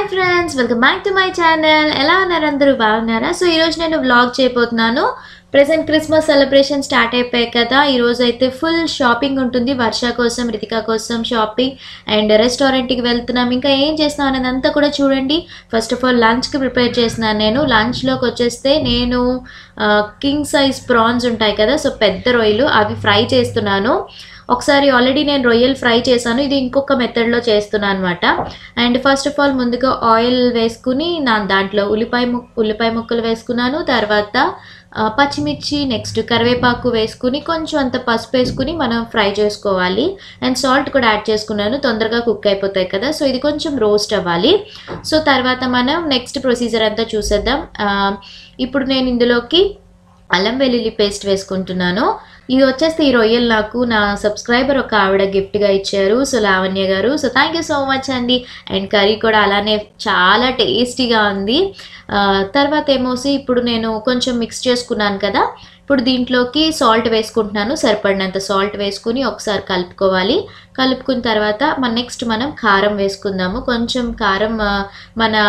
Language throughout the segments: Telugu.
Hi friends, welcome back to my channel. ఎలా ఉన్నారు? అందరూ బాగున్నారా? సో ఈరోజు నేను వ్లాగ్ చేయబోతున్నాను. ప్రెసెంట్ క్రిస్మస్ సెలబ్రేషన్ స్టార్ట్ అయిపోయాయి కదా. ఈరోజు అయితే ఫుల్ షాపింగ్ ఉంటుంది. వర్ష కోసం, రితిక కోసం షాపింగ్ అండ్ రెస్టారెంట్కి వెళ్తున్నాం. ఇంకా ఏం చేస్తున్నాం అనేది అంతా కూడా చూడండి. ఫస్ట్ ఆఫ్ ఆల్ లంచ్కి ప్రిపేర్ చేస్తున్నాను నేను. లంచ్లోకి వచ్చేస్తే నేను కింగ్ సైజ్ ప్రాన్స్ ఉంటాయి కదా, సో పెద్ద రొయ్యలు అవి ఫ్రై చేస్తున్నాను. ఒకసారి ఆల్రెడీ నేను రొయ్యలు ఫ్రై చేశాను, ఇది ఇంకొక మెథడ్లో చేస్తున్నాను అనమాట. అండ్ ఫస్ట్ ఆఫ్ ఆల్ ముందుగా ఆయిల్ వేసుకుని దాంట్లో ఉల్లిపాయ ముక్కలు వేసుకున్నాను. తర్వాత పచ్చిమిర్చి, నెక్స్ట్ కరివేపాకు వేసుకుని కొంచెం అంత పసుపు వేసుకుని మనం ఫ్రై చేసుకోవాలి. అండ్ సాల్ట్ కూడా యాడ్ చేసుకున్నాను, తొందరగా కుక్ అయిపోతాయి కదా. సో ఇది కొంచెం రోస్ట్ అవ్వాలి. సో తర్వాత మనం నెక్స్ట్ ప్రొసీజర్ అంతా చూసేద్దాం. ఇప్పుడు నేను ఇందులోకి అల్లం వెల్లుల్లి పేస్ట్ వేసుకుంటున్నాను. ఇది వచ్చేస్తే ఈ రొయ్యలు నాకు నా సబ్స్క్రైబర్ ఒక ఆవిడ గిఫ్ట్గా ఇచ్చారు, సో లావణ్య గారు. So thank you so much అండి. అండ్ కర్రీ కూడా అలానే చాలా టేస్టీగా ఉంది. తర్వాత ఏమోసి ఇప్పుడు నేను కొంచెం మిక్స్ చేసుకున్నాను కదా, ఇప్పుడు దీంట్లోకి సాల్ట్ వేసుకుంటున్నాను. సరిపడినంత సాల్ట్ వేసుకుని ఒకసారి కలుపుకోవాలి. కలుపుకున్న తర్వాత నెక్స్ట్ మనం కారం వేసుకుందాము. కొంచెం కారం మన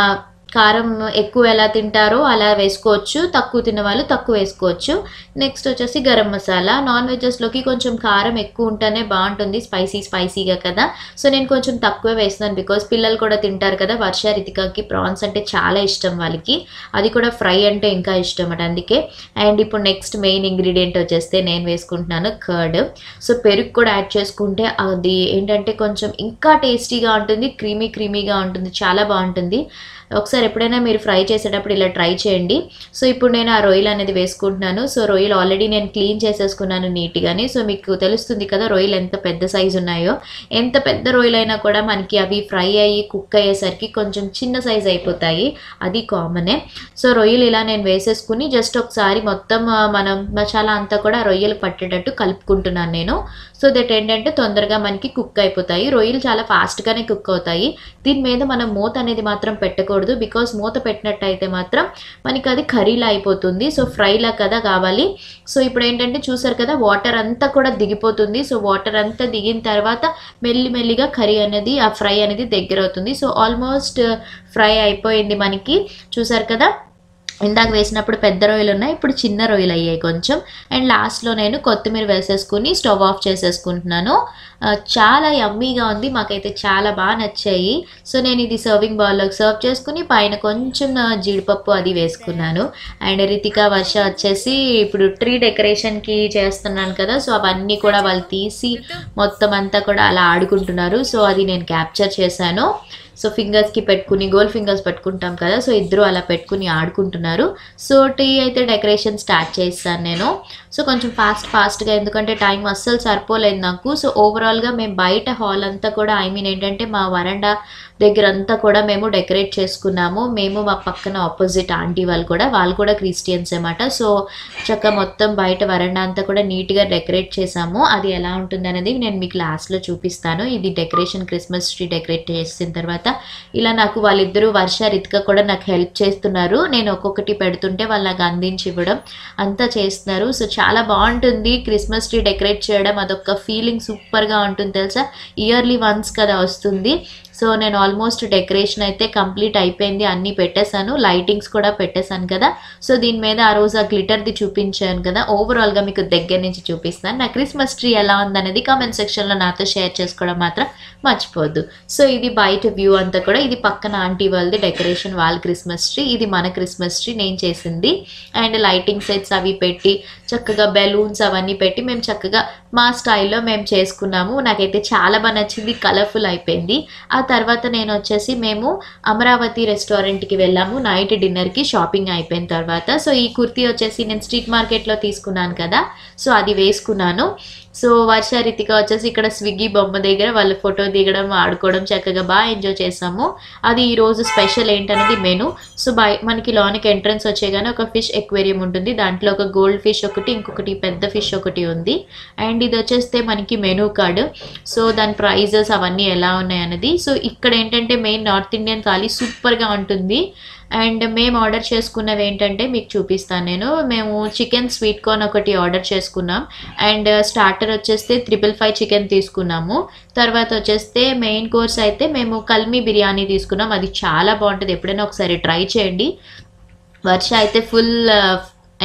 కారం ఎక్కువ ఎలా తింటారో అలా వేసుకోవచ్చు, తక్కువ తిన్న వాళ్ళు తక్కువ వేసుకోవచ్చు. నెక్స్ట్ వచ్చేసి గరం మసాలా. నాన్ వెజెస్లోకి కొంచెం కారం ఎక్కువ ఉంటేనే బాగుంటుంది, స్పైసీగా కదా. సో నేను కొంచెం తక్కువే వేస్తున్నాను, బికాజ్ పిల్లలు కూడా తింటారు కదా. వర్ష, రితికాకి ప్రాన్స్ అంటే చాలా ఇష్టం వాళ్ళకి, అది కూడా ఫ్రై అంటే ఇంకా ఇష్టం అట, అందుకే. అండ్ ఇప్పుడు నెక్స్ట్ మెయిన్ ఇంగ్రీడియంట్ వచ్చేస్తే నేను వేసుకుంటున్నాను కర్డ్. సో పెరుగు కూడా యాడ్ చేసుకుంటే అది ఏంటంటే కొంచెం ఇంకా టేస్టీగా ఉంటుంది, క్రీమీగా ఉంటుంది, చాలా బాగుంటుంది. ఒకసారి ఎప్పుడైనా మీరు ఫ్రై చేసేటప్పుడు ఇలా ట్రై చేయండి. సో ఇప్పుడు నేను ఆ రొయ్యలు అనేది వేసుకుంటున్నాను. సో రొయ్యలు ఆల్రెడీ నేను క్లీన్ చేసేసుకున్నాను నీట్గానే. సో మీకు తెలుస్తుంది కదా రొయ్యలు ఎంత పెద్ద సైజు ఉన్నాయో. ఎంత పెద్ద రొయ్యలైనా కూడా మనకి అవి ఫ్రై అయ్యి కుక్ అయ్యేసరికి కొంచెం చిన్న సైజ్ అయిపోతాయి, అది కామనే. సో రొయ్యలు ఇలా నేను వేసేసుకుని జస్ట్ ఒకసారి మొత్తం మనం మసాలా అంతా కూడా రొయ్యలు పట్టేటట్టు కలుపుకుంటున్నాను నేను. సో దట్ ఏంటంటే తొందరగా మనకి కుక్ అయిపోతాయి. రొయ్యలు చాలా ఫాస్ట్గానే కుక్ అవుతాయి. దీని మీద మనం మూత అనేది మాత్రం పెట్టకూడదు, బికాస్ మూత పెట్టినట్టయితే మాత్రం మనకి అది కర్రీలా అయిపోతుంది. సో ఫ్రైలా కదా కావాలి. సో ఇప్పుడు ఏంటంటే చూసారు కదా, వాటర్ అంతా కూడా దిగిపోతుంది. సో వాటర్ అంతా దిగిన తర్వాత మెల్లిగా కర్రీ అనేది, ఆ ఫ్రై అనేది దగ్గర అవుతుంది. సో ఆల్మోస్ట్ ఫ్రై అయిపోయింది మనకి, చూసారు కదా. ఇందాక వేసినప్పుడు పెద్ద రొయ్యలు ఉన్నాయి, ఇప్పుడు చిన్న రొయ్యలు అయ్యాయి కొంచెం. అండ్ లాస్ట్లో నేను కొత్తిమీర వేసేసుకుని స్టవ్ ఆఫ్ చేసేసుకుంటున్నాను. చాలా యమ్మీగా ఉంది, మాకైతే చాలా బాగా నచ్చాయి. సో నేను ఇది సర్వింగ్ బౌల్లోకి సర్వ్ చేసుకుని పైన కొంచెం జీడిపప్పు అది వేసుకున్నాను. అండ్ రితిక, వర్ష వచ్చేసి ఇప్పుడు ట్రీ డెకరేషన్కి చేస్తున్నాను కదా, సో అవన్నీ కూడా వాళ్ళు తీసి మొత్తం అంతా కూడా అలా ఆడుకుంటున్నారు. సో అది నేను క్యాప్చర్ చేశాను. సో ఫింగర్స్కి పెట్టుకుని, గోల్డ్ ఫింగర్స్ పెట్టుకుంటాం కదా, సో ఇద్దరు అలా పెట్టుకుని ఆడుకుంటున్నారు. సో టీ అయితే డెకరేషన్ స్టార్ట్ చేస్తాను నేను. సో కొంచెం ఫాస్ట్గా, ఎందుకంటే టైం అస్సలు సరిపోలేదు నాకు. సో ఓవరాల్గా మేము బయట హాల్ అంతా కూడా, ఏంటంటే మా వరండా దగ్గర అంతా కూడా మేము డెకరేట్ చేసుకున్నాము. మేము మా పక్కన ఆపోజిట్ ఆంటీ వాళ్ళు కూడా క్రిస్టియన్స్ అన్నమాట. సో చక్కగా మొత్తం బయట వరండా అంతా కూడా నీట్గా డెకరేట్ చేసాము. అది ఎలా ఉంటుంది అనేది నేను మీకు లాస్ట్లో చూపిస్తాను. ఇది డెకరేషన్, క్రిస్మస్ ట్రీ డెకరేట్ చేసిన తర్వాత ఇలా నాకు వాళ్ళిద్దరూ, వర్ష, రితిక కూడా నాకు హెల్ప్ చేస్తున్నారు. నేను ఒక్కొక్కటి పెడుతుంటే వాళ్ళు నాకు అందించి ఇవ్వడం అంతా చేస్తున్నారు. సో చాలా బాగుంటుంది క్రిస్మస్ ట్రీ డెకరేట్ చేయడం, అదొక ఫీలింగ్ సూపర్గా ఉంటుంది తెలుసా. ఇయర్లీ వన్స్ కదా వస్తుంది. సో నేను ఆల్మోస్ట్ డెకరేషన్ అయితే కంప్లీట్ అయిపోయింది, అన్నీ పెట్టేశాను, లైటింగ్స్ కూడా పెట్టేశాను కదా. సో దీని మీద ఆ రోజు ఆ గ్లిటర్ది చూపించాను కదా, ఓవరాల్గా మీకు దగ్గర నుంచి చూపిస్తాను. నా క్రిస్మస్ ట్రీ ఎలా ఉందనేది కామెంట్ సెక్షన్లో నాతో షేర్ చేసుకోవడం మాత్రం మర్చిపోవద్దు. సో ఇది బయట వ్యూ అంతా కూడా, ఇది పక్కన ఆంటీ వాళ్ళది డెకరేషన్, వాళ్ళ క్రిస్మస్ ట్రీ, ఇది మన క్రిస్మస్ ట్రీ నేను చేసింది. అండ్ లైటింగ్ సెట్స్ అవి పెట్టి చక్కగా బెలూన్స్ అవన్నీ పెట్టి మేము చక్కగా మా స్టైల్లో మేము చేసుకున్నాము. నాకైతే చాలా బాగా నచ్చింది, కలర్ఫుల్ అయిపోయింది. ఆ తర్వాత నేను వచ్చేసి మేము అమరావతి రెస్టారెంట్కి వెళ్ళాము నైట్ డిన్నర్కి, షాపింగ్ అయిపోయిన తర్వాత. సో ఈ కుర్తీ వచ్చేసి నేను స్ట్రీట్ మార్కెట్లో తీసుకున్నాను కదా, సో అది వేసుకున్నాను. సో వర్ష, రితిక వచ్చేసి ఇక్కడ స్విగ్గీ బొమ్మ దగ్గర వాళ్ళు ఫోటో దిగడం, ఆడుకోవడం చక్కగా బాగా ఎంజాయ్ చేసాము. అది ఈరోజు స్పెషల్ ఏంటనేది మెను. సో మనకి లోనికి ఎంట్రన్స్ వచ్చేగానే ఒక ఫిష్ ఎక్వేరియం ఉంటుంది, దాంట్లో ఒక గోల్డ్ ఫిష్ ఒకటి, ఇంకొకటి పెద్ద ఫిష్ ఒకటి ఉంది. అండ్ ఇది వచ్చేస్తే మనకి మెనూ కార్డ్. సో దాని ప్రైజెస్ అవన్నీ ఎలా ఉన్నాయన్నది. సో ఇక్కడ ఏంటంటే మెయిన్ నార్త్ ఇండియన్ థాలీ సూపర్గా ఉంటుంది. అండ్ మేము ఆర్డర్ చేసుకున్నవి ఏంటంటే మీకు చూపిస్తాను నేను. మేము చికెన్ స్వీట్ కార్న్ ఒకటి ఆర్డర్ చేసుకున్నాం. అండ్ స్టార్టర్ వచ్చేస్తే 555 చికెన్ తీసుకున్నాము. తర్వాత వచ్చేస్తే మెయిన్ కోర్స్ అయితే మేము కల్మీ బిర్యానీ తీసుకున్నాం. అది చాలా బాగుంటుంది, ఎప్పుడైనా ఒకసారి ట్రై చేయండి. వర్ష అయితే ఫుల్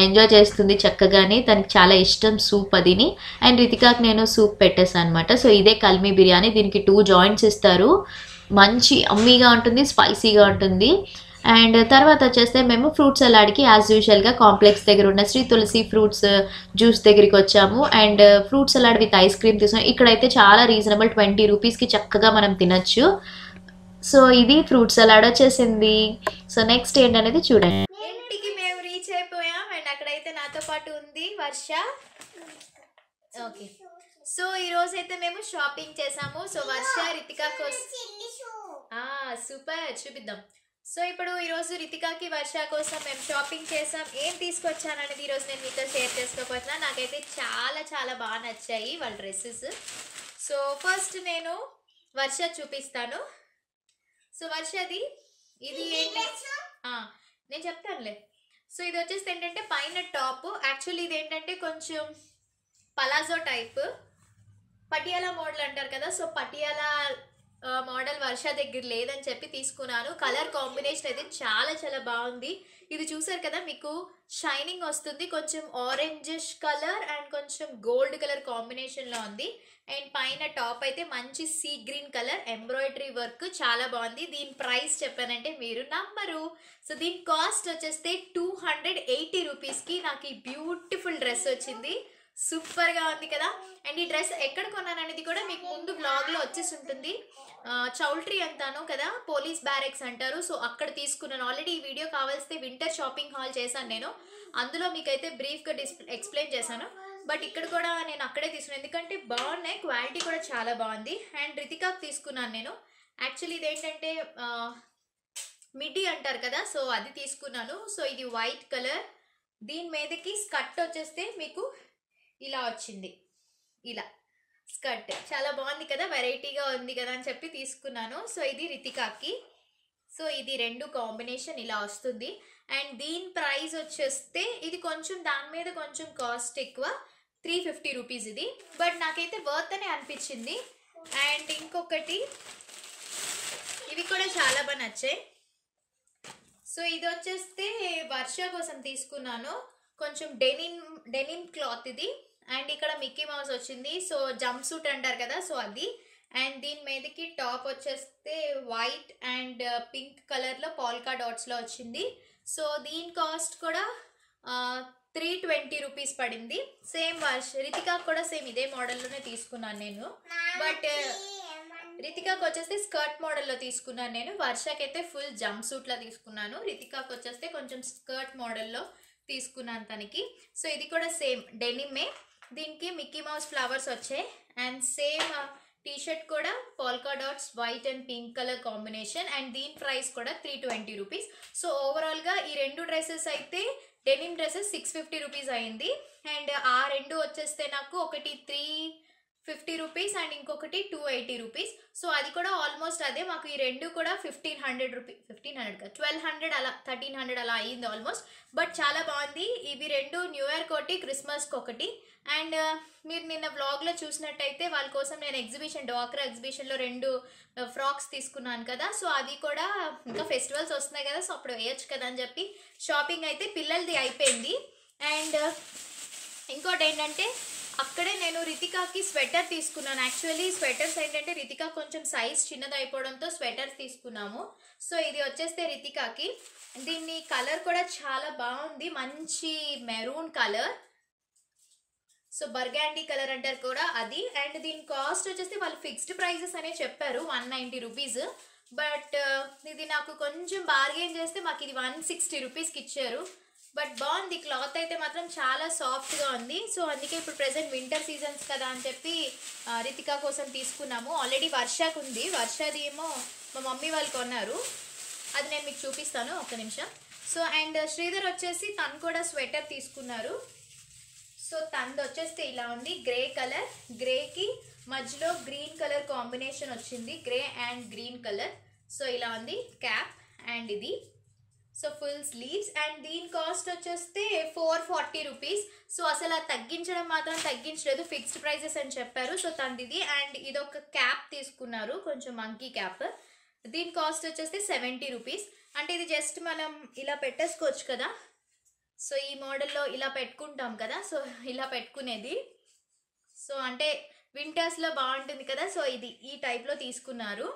ఎంజాయ్ చేస్తుంది చక్కగానే, తనకి చాలా ఇష్టం సూప్ అదిని. అండ్ రితికాకి నేను సూప్ పెట్టేసాను అనమాట. సో ఇదే కల్మీ బిర్యానీ, దీనికి 2 జాయింట్స్ ఇస్తారు. మంచి అమ్మీగా ఉంటుంది, స్పైసీగా ఉంటుంది. అండ్ తర్వాత వచ్చేస్తే మేము ఫ్రూట్ సలాడ్కి యాజ్ యూజువల్గా కాంప్లెక్స్ దగ్గర ఉన్న శ్రీ తులసి ఫ్రూట్స్ జ్యూస్ దగ్గరికి వచ్చాము. And fruit salad with ice cream తీసుకున్నాం. ఇక్కడైతే చాలా రీజనబుల్, 20 రూపీస్కి చక్కగా మనం తినచ్చు. సో ఇది ఫ్రూట్ సలాడ్ వచ్చేసింది. సో నెక్స్ట్ ఏంటనేది చూడండి. ఇంటికి మేము రీచ్ అయిపోయాం. అండ్ అక్కడైతే నాతో పాటు ఉంది వర్ష. ఓకే, సో ఈ రోజు అయితే మేము షాపింగ్ చేసాము. సో వర్ష రితికా కోసం సూపర్ చూపిద్దాం. సో ఇప్పుడు ఈరోజు రితికాకి వర్ష కోసం మేము షాపింగ్ చేసాం. ఏం తీసుకొచ్చాను అనేది ఈరోజు నేను మీతో షేర్ చేసుకోబోతున్నాను. నాకైతే చాలా చాలా బాగా నచ్చాయి వాళ్ళ డ్రెస్సెస్. సో ఫస్ట్ నేను వర్ష చూపిస్తాను. సో వర్షది ఇది ఏంటి నేను చెప్తానులే. సో ఇది వచ్చేసి ఏంటంటే పైన టాప్, యాక్చువల్లీ ఇది ఏంటంటే కొంచెం పలాజో టైప్, పటియాలా మోడల్ అంటారు కదా. సో పటియాలా మోడల్ వర్ష దగ్గర లేదని చెప్పి తీసుకున్నాను. కలర్ కాంబినేషన్ అయితే చాలా చాలా బాగుంది. ఇది చూసారు కదా, మీకు షైనింగ్ వస్తుంది, కొంచెం ఆరెంజిష్ కలర్ అండ్ కొంచెం గోల్డ్ కలర్ కాంబినేషన్లో ఉంది. అండ్ పైన టాప్ అయితే మంచి sea green colour embroidery work, చాలా బాగుంది. దీని ప్రైస్ చెప్పానంటే మీరు నమ్మరు. సో దీని కాస్ట్ వచ్చేస్తే 280 రూపీస్కి నాకు ఈ బ్యూటిఫుల్ డ్రెస్ వచ్చింది. సూపర్గా ఉంది కదా. అండ్ ఈ డ్రెస్ ఎక్కడ కొన్నాను అనేది కూడా మీకు ముందు బ్లాగ్లో వచ్చేసి ఉంటుంది. చౌల్ట్రీ అంటాను కదా, పోలీస్ బ్యారెక్స్ అంటారు. సో అక్కడ తీసుకున్నాను. ఆల్రెడీ ఈ వీడియో కావాల్స్తే వింటర్ షాపింగ్ హాల్ చేశాను నేను, అందులో మీకైతే బ్రీఫ్గా ఎక్స్ప్లెయిన్ చేశాను. బట్ ఇక్కడ కూడా నేను అక్కడే తీసుకున్నాను, ఎందుకంటే బాగున్నాయి, క్వాలిటీ కూడా చాలా బాగుంది. అండ్ రితికాకి తీసుకున్నాను నేను. యాక్చువల్లీ ఇదేంటంటే మిడ్డీ అంటారు కదా, సో అది తీసుకున్నాను. సో ఇది వైట్ కలర్, దీని మీదకి స్కర్ట్ వచ్చేస్తే మీకు ఇలా వచ్చింది. ఇలా స్కర్ట్ చాలా బాగుంది కదా, వెరైటీగా ఉంది కదా అని చెప్పి తీసుకున్నాను. సో ఇది రితికాకి. సో ఇది రెండు కాంబినేషన్ ఇలా వస్తుంది. అండ్ దీని ప్రైస్ వచ్చేస్తే ఇది కొంచెం దాని మీద కొంచెం కాస్ట్ ఎక్కువ, 350 రూపీస్ ఇది. బట్ నాకైతే వర్త్ అనే అనిపించింది. అండ్ ఇంకొకటి ఇవి కూడా చాలా బాగా నచ్చాయి. సో ఇది వచ్చేస్తే వర్ష కోసం తీసుకున్నాను, కొంచెం డెనిమ్ క్లాత్ ఇది. అండ్ ఇక్కడ మిక్కీ మౌస్ వచ్చింది. సో జంప్ సూట్ అంటారు కదా, సో అది. అండ్ దీని మీదకి టాప్ వచ్చేస్తే వైట్ అండ్ పింక్ కలర్లో పాల్కా డాట్స్లో వచ్చింది. సో దీని కాస్ట్ కూడా 320 రూపీస్ పడింది. సేమ్ రితికా కూడా సేమ్ ఇదే మోడల్లోనే తీసుకున్నాను నేను. బట్ రితికాకి వచ్చేస్తే స్కర్ట్ మోడల్లో తీసుకున్నాను నేను. వర్షకైతే ఫుల్ జంప్ సూట్లో తీసుకున్నాను. రితికాకి వచ్చేస్తే కొంచెం స్కర్ట్ మోడల్లో తీసుకున్నాను తనకి. సో ఇది కూడా సేమ్ డెనిమే, దీనికి మిక్కీ మౌస్ ఫ్లవర్స్ వచ్చాయి. అండ్ సేమ్ టీషర్ట్ కూడా polka dots white and pink colour combination. And దీని ప్రైస్ కూడా 320 రూపీస్. సో ఓవరాల్గా ఈ రెండు డ్రెస్సెస్ అయితే డెనిమ్ డ్రెస్సెస్ 650 రూపీస్ అయింది. అండ్ ఆ రెండు వచ్చేస్తే నాకు ఒకటి 350 రూపీస్ అండ్ ఇంకొకటి 280 రూపీస్. సో అది కూడా ఆల్మోస్ట్ అదే, మాకు ఈ రెండు కూడా 1500 రూపీస్, 1200 అలా 1300 అలా అయ్యింది ఆల్మోస్ట్. బట్ చాలా బాగుంది. ఇవి రెండు న్యూ ఇయర్కి ఒకటి, క్రిస్మస్కి ఒకటి. అండ్ మీరు నిన్న వ్లాగ్లో చూసినట్టయితే వాళ్ళ కోసం నేను డ్వాక్రా ఎగ్జిబిషన్లో 2 ఫ్రాక్స్ తీసుకున్నాను కదా. సో అది కూడా ఇంకా ఫెస్టివల్స్ వస్తున్నాయి కదా, సో అప్పుడు వేయచ్చు కదా అని చెప్పి షాపింగ్ అయితే పిల్లలది అయిపోయింది. అండ్ ఇంకోటి ఏంటంటే అక్కడే నేను రితికాకి స్వెటర్ తీసుకున్నాను. యాక్చువల్లీ స్వెటర్స్ ఏంటంటే రితికా కొంచెం సైజ్ చిన్నది అయిపోవడంతో స్వెటర్స్ తీసుకున్నాము. సో ఇది వచ్చేస్తే రితికాకి. దీన్ని కలర్ కూడా చాలా బాగుంది, మంచి మెరూన్ కలర్. సో బర్గాండీ కలర్ అంటారు కూడా అది. అండ్ దీని కాస్ట్ వచ్చేసి వాళ్ళు ఫిక్స్డ్ ప్రైజెస్ అనే చెప్పారు, 190 రూపీస్. బట్ ఇది నాకు కొంచెం బార్గెన్ చేస్తే మాకు ఇది 160 రూపీస్కి ఇచ్చారు. బట్ బాగుంది, క్లాత్ అయితే మాత్రం చాలా సాఫ్ట్గా ఉంది. సో అందుకే ఇప్పుడు ప్రెసెంట్ వింటర్ సీజన్స్ కదా అని చెప్పి రితికా కోసం తీసుకున్నాము. ఆల్రెడీ వర్షకు ఉంది, వర్షది ఏమో మా మమ్మీ వాళ్ళు కొన్నారు, అది నేను మీకు చూపిస్తాను ఒక్క నిమిషం. సో అండ్ శ్రీధర్ వచ్చేసి తను కూడా స్వెటర్ తీసుకున్నారు. సో తంది వచ్చేస్తే ఇలా ఉంది, గ్రే కలర్, గ్రేకి మధ్యలో గ్రీన్ కలర్ కాంబినేషన్ వచ్చింది, grey and green colour. So ఇలా ఉంది క్యాప్ అండ్ ఇది. సో ఫుల్ స్లీవ్స్ అండ్ దీని కాస్ట్ వచ్చేస్తే 440 రూపీస్. సో అసలు తగ్గించడం మాత్రం తగ్గించలేదు, ఫిక్స్డ్ ప్రైజెస్ అని చెప్పారు. సో తందిది అండ్ ఇదొక క్యాప్ తీసుకున్నారు, కొంచెం మంకీ క్యాప్. దీని కాస్ట్ వచ్చేస్తే 70 రూపీస్. అంటే ఇది జస్ట్ మనం ఇలా పెట్టేసుకోవచ్చు కదా, సో ఈ మోడల్లో ఇలా పెట్టుకుంటాం కదా, సో ఇలా పెట్టుకునేది. సో అంటే వింటర్స్లో బాగుంటుంది కదా, సో ఇది ఈ టైప్లో తీసుకున్నారు.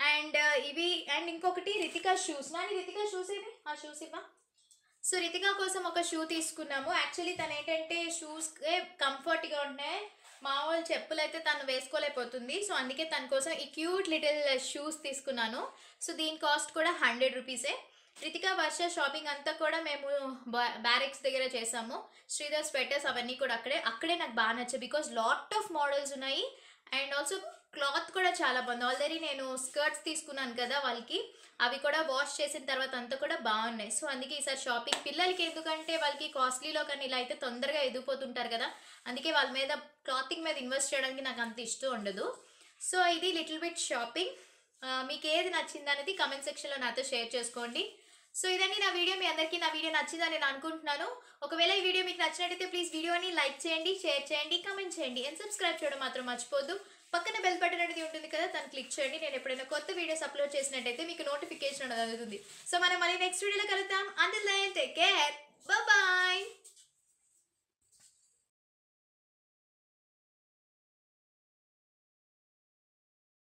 అండ్ ఇవి అండ్ ఇంకొకటి రితికా షూస్. నాని రితికా షూస్ ఏమి, ఆ షూస్ ఇవ్వ. సో రితికా కోసం ఒక షూ తీసుకున్నాము. యాక్చువల్లీ తను ఏంటంటే షూస్కే కంఫర్ట్గా ఉన్నాయి, మామూలు చెప్పులు అయితే తను వేసుకోలేకపోతుంది. సో అందుకే తన కోసం ఈ క్యూట్ లిటిల్ షూస్ తీసుకున్నాను. సో దీని కాస్ట్ కూడా 100 రూపీసే. రితికా వర్ష షాపింగ్ అంతా కూడా మేము బ్యారెక్స్ దగ్గర చేసాము. శ్రీధర్ స్వెటర్స్ అవన్నీ కూడా అక్కడే నాకు బాగా నచ్చాయి, బికాజ్ లాట్ ఆఫ్ మోడల్స్ ఉన్నాయి. అండ్ ఆల్సో క్లాత్ కూడా చాలా బాగుంది. ఆల్రెడీ నేను స్కర్ట్స్ తీసుకున్నాను కదా వాళ్ళకి, అవి కూడా వాష్ చేసిన తర్వాత అంతా కూడా బాగున్నాయి. సో అందుకే ఈసారి షాపింగ్ పిల్లలకి, ఎందుకంటే వాళ్ళకి కాస్ట్లీలో కానీ ఇలా అయితే తొందరగా ఎదిగిపోతుంటారు కదా, అందుకే వాళ్ళ మీద క్లాతింగ్ మీద ఇన్వెస్ట్ చేయడానికి నాకు అంత ఇష్టం ఉండదు. సో ఇది లిటిల్ బిట్ షాపింగ్. మీకు ఏది నచ్చింది అనేది కమెంట్ సెక్షన్లో నాతో షేర్ చేసుకోండి. సో ఇదండి నా వీడియో. మీ అందరికీ నా వీడియో నచ్చిందని నేను అనుకుంటున్నాను. ఒకవేళ ఈ వీడియో మీకు నచ్చినట్టయితే ప్లీజ్ వీడియోని లైక్ చేయండి, షేర్ చేయండి, కమెంట్ చేయండి అండ్ సబ్స్క్రైబ్ చేయడం మాత్రం మర్చిపోద్దు. పక్కన బెల్ బటన్ అనేది ఉంటుంది కదా, దాన్ని క్లిక్ చేయండి. నేను ఎప్పుడైనా కొత్త వీడియోస్ అప్లోడ్ చేసినట్టయితే మీకు నోటిఫికేషన్ అనేది అందుతుంది. సో మనం మళ్ళీ నెక్స్ట్ వీడియోలో కలుద్దాం. Until then take care, bye bye.